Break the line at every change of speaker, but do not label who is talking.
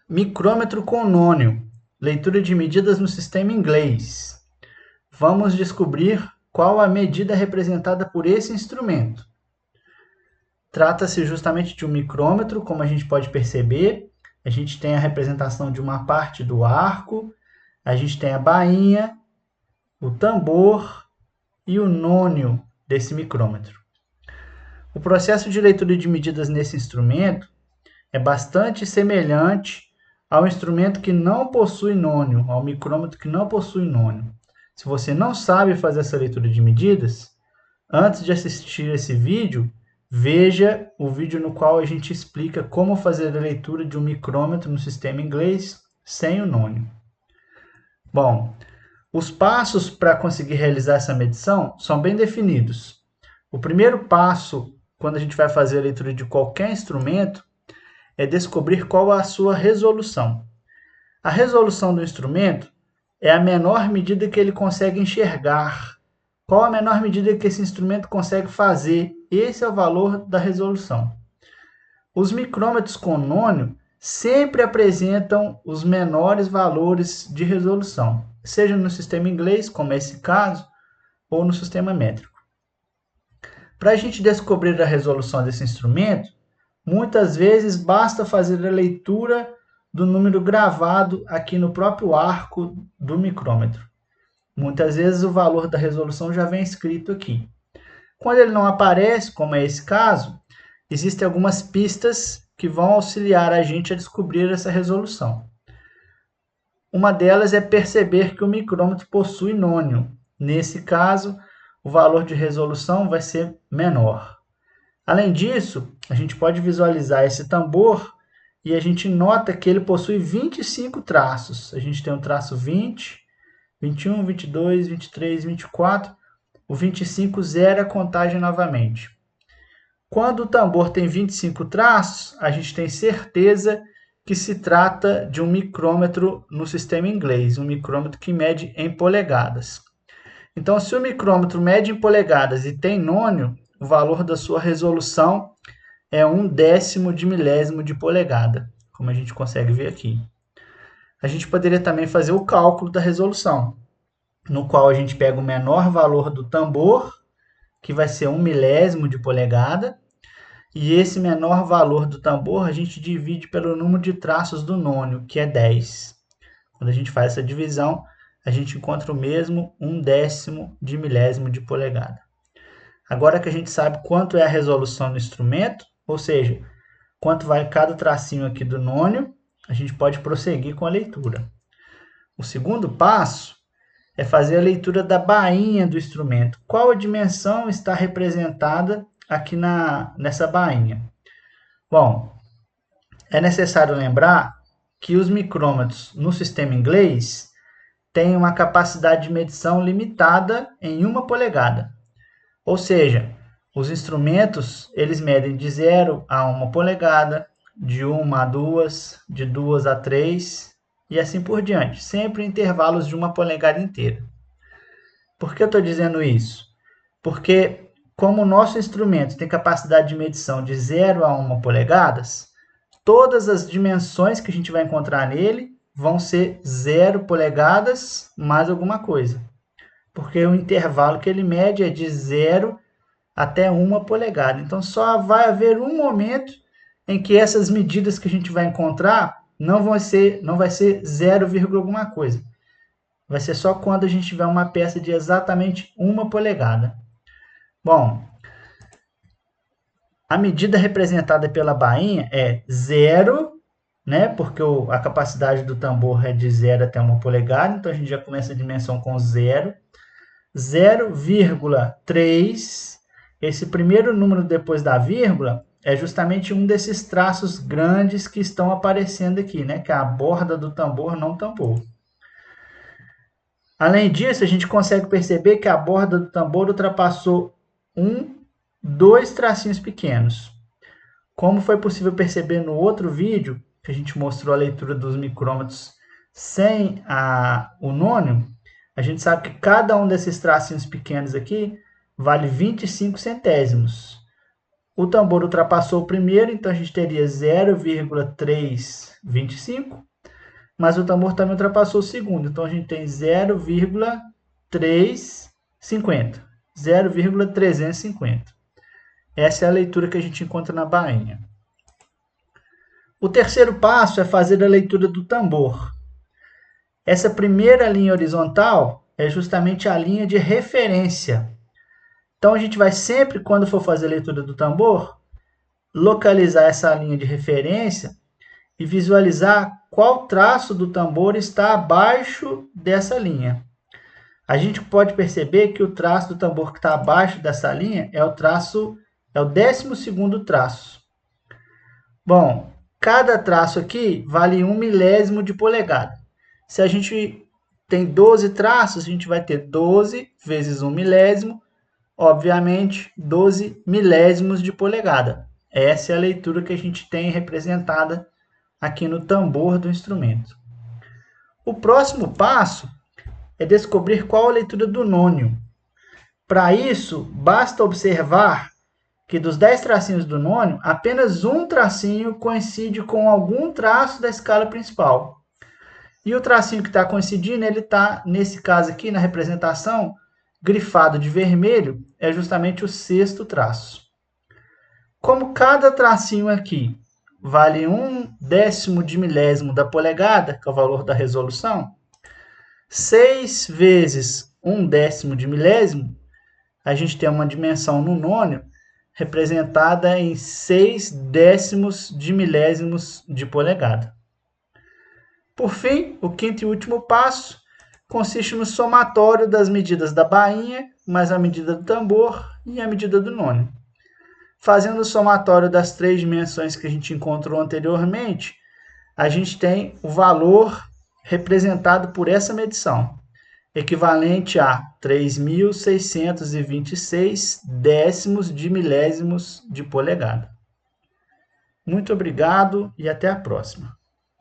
Micrômetro com nônio. Leitura de medidas no sistema inglês. Vamos descobrir qual a medida representada por esse instrumento. Trata-se justamente de um micrômetro, como a gente pode perceber. A gente tem a representação de uma parte do arco, a gente tem a bainha, o tambor e o nônio desse micrômetro. O processo de leitura de medidas nesse instrumento é bastante semelhante ao instrumento que não possui nônio, ao micrômetro que não possui nônio. Se você não sabe fazer essa leitura de medidas, antes de assistir esse vídeo, veja o vídeo no qual a gente explica como fazer a leitura de um micrômetro no sistema inglês sem o nônio. Bom, os passos para conseguir realizar essa medição são bem definidos. O primeiro passo, quando a gente vai fazer a leitura de qualquer instrumento, é descobrir qual a sua resolução. A resolução do instrumento é a menor medida que ele consegue enxergar. Qual a menor medida que esse instrumento consegue fazer? Esse é o valor da resolução. Os micrômetros com nônio sempre apresentam os menores valores de resolução, seja no sistema inglês, como é esse caso, ou no sistema métrico. Para a gente descobrir a resolução desse instrumento, muitas vezes basta fazer a leitura do número gravado aqui no próprio arco do micrômetro. Muitas vezes o valor da resolução já vem escrito aqui. Quando ele não aparece, como é esse caso, existem algumas pistas que vão auxiliar a gente a descobrir essa resolução. Uma delas é perceber que o micrômetro possui nônio. Nesse caso, o valor de resolução vai ser menor. Além disso, a gente pode visualizar esse tambor e a gente nota que ele possui 25 traços. A gente tem o traço 20, 21, 22, 23, 24. O 25 zera a contagem novamente. Quando o tambor tem 25 traços, a gente tem certeza que se trata de um micrômetro no sistema inglês, um micrômetro que mede em polegadas. Então, se o micrômetro mede em polegadas e tem nônio, o valor da sua resolução é 1/10 de milésimo de polegada, como a gente consegue ver aqui. A gente poderia também fazer o cálculo da resolução, no qual a gente pega o menor valor do tambor, que vai ser 1/1000 de polegada, e esse menor valor do tambor a gente divide pelo número de traços do nônio, que é 10. Quando a gente faz essa divisão, a gente encontra o mesmo 1/10 de milésimo de polegada. Agora que a gente sabe quanto é a resolução do instrumento, ou seja, quanto vai cada tracinho aqui do nônio, a gente pode prosseguir com a leitura. O segundo passo é fazer a leitura da bainha do instrumento. Qual a dimensão está representada aqui nessa bainha? Bom, é necessário lembrar que os micrômetros no sistema inglês têm uma capacidade de medição limitada em 1 polegada. Ou seja, os instrumentos eles medem de 0 a 1 polegada, de 1 a 2, de 2 a 3 e assim por diante, sempre em intervalos de 1 polegada inteira. Por que eu estou dizendo isso? Porque como o nosso instrumento tem capacidade de medição de 0 a 1 polegadas, todas as dimensões que a gente vai encontrar nele vão ser 0 polegadas mais alguma coisa. Porque o intervalo que ele mede é de 0 até 1 polegada. Então, só vai haver um momento em que essas medidas que a gente vai encontrar não vai ser 0, alguma coisa. Vai ser só quando a gente tiver uma peça de exatamente 1 polegada. Bom, a medida representada pela bainha é 0, né? Porque a capacidade do tambor é de 0 até 1 polegada, então a gente já começa a dimensão com 0. 0,3, esse primeiro número depois da vírgula é justamente um desses traços grandes que estão aparecendo aqui, né? Que é a borda do tambor não tampou. Além disso, a gente consegue perceber que a borda do tambor ultrapassou 2 tracinhos pequenos. Como foi possível perceber no outro vídeo, que a gente mostrou a leitura dos micrômetros sem o nônio, a gente sabe que cada um desses tracinhos pequenos aqui vale 25 centésimos. O tambor ultrapassou o primeiro, então a gente teria 0,325, mas o tambor também ultrapassou o segundo, então a gente tem 0,350. 0,350. Essa é a leitura que a gente encontra na bainha. O terceiro passo é fazer a leitura do tambor. Essa primeira linha horizontal é justamente a linha de referência. Então a gente vai sempre, quando for fazer a leitura do tambor, localizar essa linha de referência e visualizar qual traço do tambor está abaixo dessa linha. A gente pode perceber que o traço do tambor que está abaixo dessa linha é o 12º traço. Bom, cada traço aqui vale 1 milésimo de polegada. Se a gente tem 12 traços, a gente vai ter 12 vezes 1 milésimo, obviamente 12 milésimos de polegada. Essa é a leitura que a gente tem representada aqui no tambor do instrumento. O próximo passo é descobrir qual a leitura do nônio. Para isso, basta observar que dos 10 tracinhos do nônio, apenas um tracinho coincide com algum traço da escala principal. E o tracinho que está coincidindo, ele está, nesse caso aqui, na representação, grifado de vermelho, é justamente o 6º traço. Como cada tracinho aqui vale 1/10 de milésimo da polegada, que é o valor da resolução, 6 vezes 1/10 de milésimo, a gente tem uma dimensão no nônio representada em 6/10 de milésimos de polegada. Por fim, o quinto e último passo consiste no somatório das medidas da bainha, mais a medida do tambor e a medida do nônio. Fazendo o somatório das 3 dimensões que a gente encontrou anteriormente, a gente tem o valor representado por essa medição, equivalente a 3.626 décimos de milésimos de polegada. Muito obrigado e até a próxima.